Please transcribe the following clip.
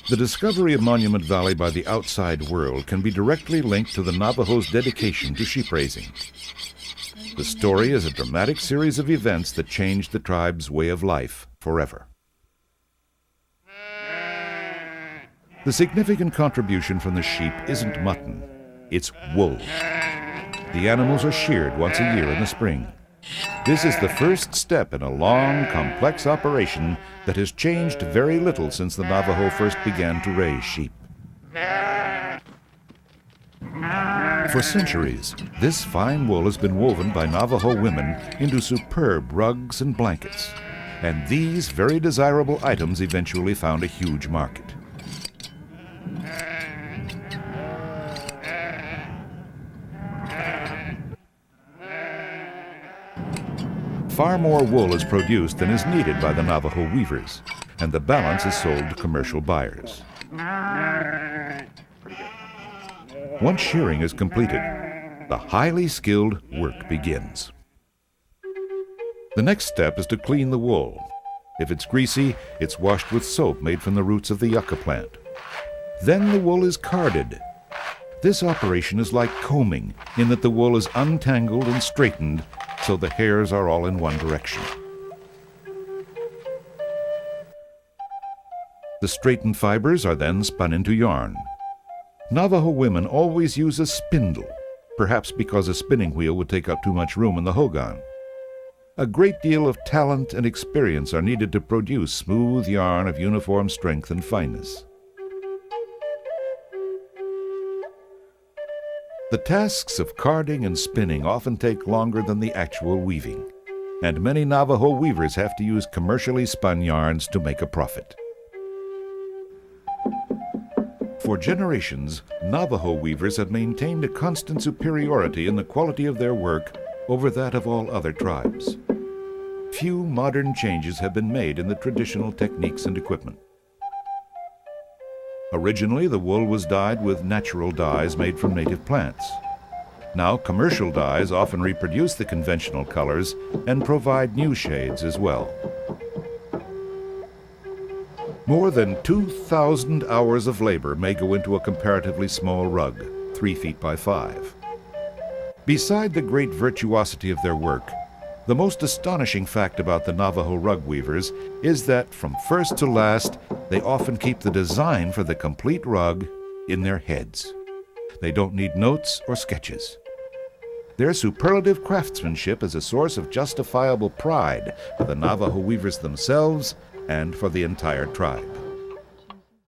The discovery of Monument Valley by the outside world can be directly linked to the Navajos' dedication to sheep raising. The story is a dramatic series of events that changed the tribe's way of life forever. The significant contribution from the sheep isn't mutton, it's wool. The animals are sheared once a year in the spring. This is the first step in a long, complex operation that has changed very little since the Navajo first began to raise sheep. For centuries, this fine wool has been woven by Navajo women into superb rugs and blankets, and these very desirable items eventually found a huge market. Far more wool is produced than is needed by the Navajo weavers, and the balance is sold to commercial buyers. Once shearing is completed, the highly skilled work begins. The next step is to clean the wool. If it's greasy, it's washed with soap made from the roots of the yucca plant. Then the wool is carded. This operation is like combing in that the wool is untangled and straightened so the hairs are all in one direction. The straightened fibers are then spun into yarn. Navajo women always use a spindle, perhaps because a spinning wheel would take up too much room in the hogan. A great deal of talent and experience are needed to produce smooth yarn of uniform strength and fineness. The tasks of carding and spinning often take longer than the actual weaving, and many Navajo weavers have to use commercially spun yarns to make a profit. For generations, Navajo weavers have maintained a constant superiority in the quality of their work over that of all other tribes. Few modern changes have been made in the traditional techniques and equipment. Originally, the wool was dyed with natural dyes made from native plants. Now, commercial dyes often reproduce the conventional colors and provide new shades as well. More than 2,000 hours of labor may go into a comparatively small rug, 3 feet by 5. Beside the great virtuosity of their work, the most astonishing fact about the Navajo rug weavers is that from first to last, they often keep the design for the complete rug in their heads. They don't need notes or sketches. Their superlative craftsmanship is a source of justifiable pride for the Navajo weavers themselves and for the entire tribe.